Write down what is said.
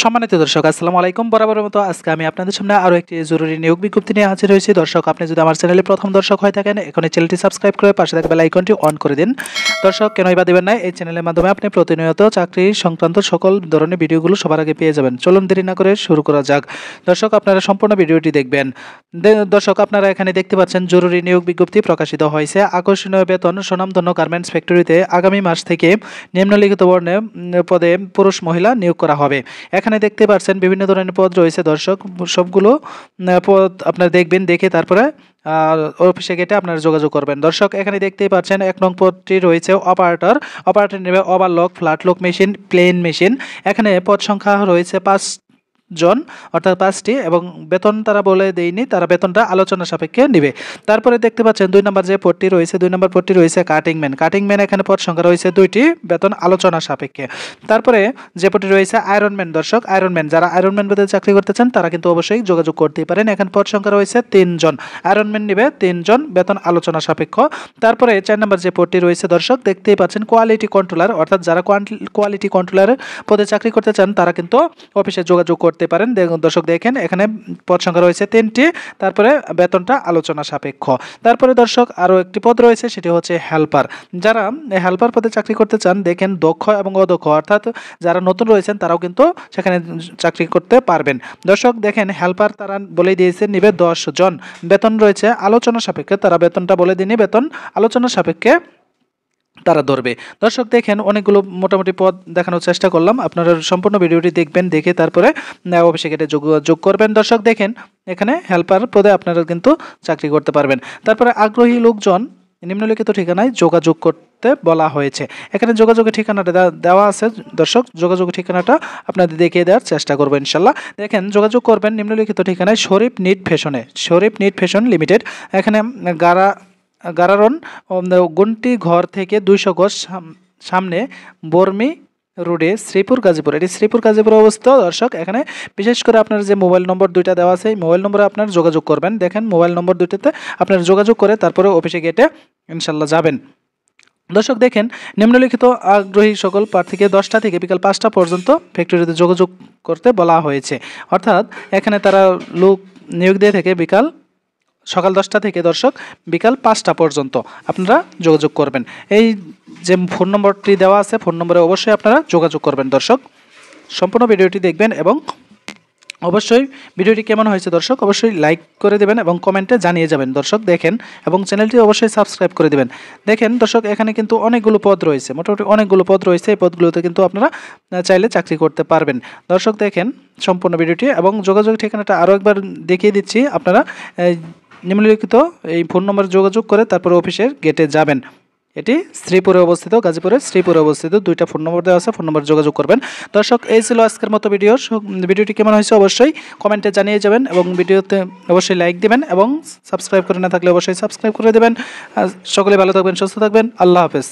সম্মানিত দর্শক, আসসালামু আলাইকুম। বরাবরের মতো আজকে আমি আপনাদের সামনে আরও একটি জরুরি নিয়োগ বিজ্ঞপ্তি নিয়ে হাজির হয়েছি। দর্শক, আপনি যদি আমার চ্যানেলে প্রথম দর্শক হয়ে থাকেন, এখন এই চ্যানেলটি সাবস্ক্রাইব করে পাশে থাকা বেল আইকনটি অন করে দিন। দর্শক, কেনই বা দেবেন না, এই চ্যানেলের মাধ্যমে আপনি প্রতিনিয়ত চাকরি সংক্রান্ত সকল ধরনের ভিডিওগুলো সবার আগে পেয়ে যাবেন। চলুন দেরি না করে শুরু করা যাক। দর্শক, আপনারা সম্পূর্ণ ভিডিওটি দেখবেন। দর্শক, আপনারা এখানে দেখতে পাচ্ছেন জরুরি নিয়োগ বিজ্ঞপ্তি প্রকাশিত হয়েছে। আকর্ষণীয় বেতন, সুনামধন্য গার্মেন্টস ফ্যাক্টরিতে আগামী মাস থেকে নিম্নলিখিত বর্ণে পদে পুরুষ মহিলা নিয়োগ করা হবে। এখানে দেখতে পাচ্ছেন বিভিন্ন ধরনের পদ রয়েছে। দর্শক, সবগুলো পদ আপনারা দেখবেন, দেখে তারপরে অফিসে গেটে আপনারা যোগাযোগ করবেন। দর্শক, এখানে দেখতেই পাচ্ছেন 1 নং পদটি রয়েছে অপারেটর। অপারেটর নেবে ওভারলক, ফ্ল্যাটলক মেশিন, প্লেন মেশিন। এখানে পদ সংখ্যা রয়েছে 5 জন, অর্থাৎ 5টি, এবং বেতন তারা বলে দেয়নি, তারা বেতনটা আলোচনা সাপেক্ষে নেবে। তারপরে দেখতে পাচ্ছেন 2 নম্বর যে পদটি রয়েছে, 2 নম্বর পদটি রয়েছে কাটিংম্যান। কাটিংম্যান এখানে পদ সংখ্যা রয়েছে 2টি, বেতন আলোচনা সাপেক্ষে। তারপরে যে পদটি রয়েছে আয়রনম্যান। দর্শক, আয়রনম্যান, যারা আয়রনম্যান পদে চাকরি করতে চান তারা কিন্তু অবশ্যই যোগাযোগ করতেই পারেন। এখানে পদ সংখ্যা রয়েছে 3 জন। আয়রনম্যান নেবে 3 জন, বেতন আলোচনা সাপেক্ষ। তারপরে 4 নম্বর যে পদটি রয়েছে, দর্শক দেখতেই পাচ্ছেন কোয়ালিটি কন্ট্রোলার, অর্থাৎ যারা কোয়ালিটি কন্ট্রোলার পদে চাকরি করতে চান তারা কিন্তু অফিসে যোগাযোগ করতে পারেন। দর্শক দেখেন, এখানে পদ সংখ্যা রয়েছে 3টি, তারপরে বেতনটা আলোচনা সাপেক্ষ। তারপরে দর্শক আরও একটি পদ রয়েছে, সেটি হচ্ছে হেল্পার। যারা হেল্পার পদে চাকরি করতে চান, দেখেন দক্ষ এবং অদক্ষ, অর্থাৎ যারা নতুন রয়েছেন তারাও কিন্তু সেখানে চাকরি করতে পারবেন। দর্শক দেখেন, হেল্পার তারা বলে দিয়েছে নিবে 10 জন, বেতন রয়েছে আলোচনা সাপেক্ষে। তারা বেতনটা বলে দিনই, বেতন আলোচনা সাপেক্ষে তারা ধরবে। দর্শক দেখেন, অনেকগুলো মোটামুটি পদ দেখানোর চেষ্টা করলাম। আপনারা সম্পূর্ণ ভিডিওটি দেখবেন, দেখে তারপরে অফিসে গেটে যোগাযোগ করবেন। দর্শক দেখেন, এখানে হেল্পার পদে আপনারা কিন্তু চাকরি করতে পারবেন। তারপরে আগ্রহী লোকজন নিম্নলিখিত ঠিকানায় যোগাযোগ করতে বলা হয়েছে। এখানে যোগাযোগের ঠিকানাটা দেওয়া আছে। দর্শক, যোগাযোগের ঠিকানাটা আপনাদের দেখিয়ে দেওয়ার চেষ্টা করবো ইনশাল্লাহ। দেখেন, যোগাযোগ করবেন নিম্নলিখিত ঠিকানায় শরীফ নিট ফ্যাশনে, শরীফ নিট ফ্যাশন লিমিটেড। এখানে গারারন গুন্টি ঘর থেকে 200 গজ সামনে বর্মি রোডে, শ্রীপুর গাজীপুর। এটি শ্রীপুর গাজীপুর অবস্থিত। দর্শক, এখানে বিশেষ করে আপনার যে মোবাইল নম্বর 2টা দেওয়া আছে, এই মোবাইল নম্বরে আপনার যোগাযোগ করবেন। দেখেন, মোবাইল নম্বর 2টাতে আপনার যোগাযোগ করে তারপরে অফিসে গেটে ইনশাল্লাহ যাবেন। দর্শক দেখেন, নিম্নলিখিত আগ্রহী সকল প্রার্থীকে 10টা থেকে বিকাল 5টা পর্যন্ত ফ্যাক্টরিতে যোগাযোগ করতে বলা হয়েছে। অর্থাৎ এখানে তারা লোক নিয়োগ দিয়ে থেকে সকাল 10টা থেকে দর্শক বিকাল 5টা পর্যন্ত আপনারা যোগাযোগ করবেন। এই যে ফোন নম্বরটি দেওয়া আছে, ফোন নম্বরে অবশ্যই আপনারা যোগাযোগ করবেন। দর্শক, সম্পূর্ণ ভিডিওটি দেখবেন এবং অবশ্যই ভিডিওটি কেমন হয়েছে দর্শক অবশ্যই লাইক করে দেবেন এবং কমেন্টে জানিয়ে যাবেন। দর্শক দেখেন, এবং চ্যানেলটি অবশ্যই সাবস্ক্রাইব করে দেবেন। দেখেন দর্শক, এখানে কিন্তু অনেকগুলো পদ রয়েছে, মোটামুটি অনেকগুলো পদ রয়েছে। এই পদগুলোতে কিন্তু আপনারা চাইলে চাকরি করতে পারবেন। দর্শক দেখেন সম্পূর্ণ ভিডিওটি, এবং যোগাযোগ ঠিকানাটা আরও একবার দেখিয়ে দিচ্ছি। আপনারা নিম্নলিখিত এই ফোন নম্বরে যোগাযোগ করে তারপরে অফিসের গেটে যাবেন। এটি শ্রীপুরে অবস্থিত, গাজীপুরের শ্রীপুরে অবস্থিত। 2টা ফোন নম্বর দেওয়া আছে, ফোন নম্বর যোগাযোগ করবেন। দর্শক, এই ছিল আজকের মতো ভিডিও। ভিডিওটি কেমন হয়েছে অবশ্যই কমেন্টে জানিয়ে যাবেন, এবং ভিডিওতে অবশ্যই লাইক দেবেন, এবং সাবস্ক্রাইব করে না থাকলে অবশ্যই সাবস্ক্রাইব করে দেবেন। সকলে ভালো থাকবেন, সুস্থ থাকবেন। আল্লাহ হাফেজ।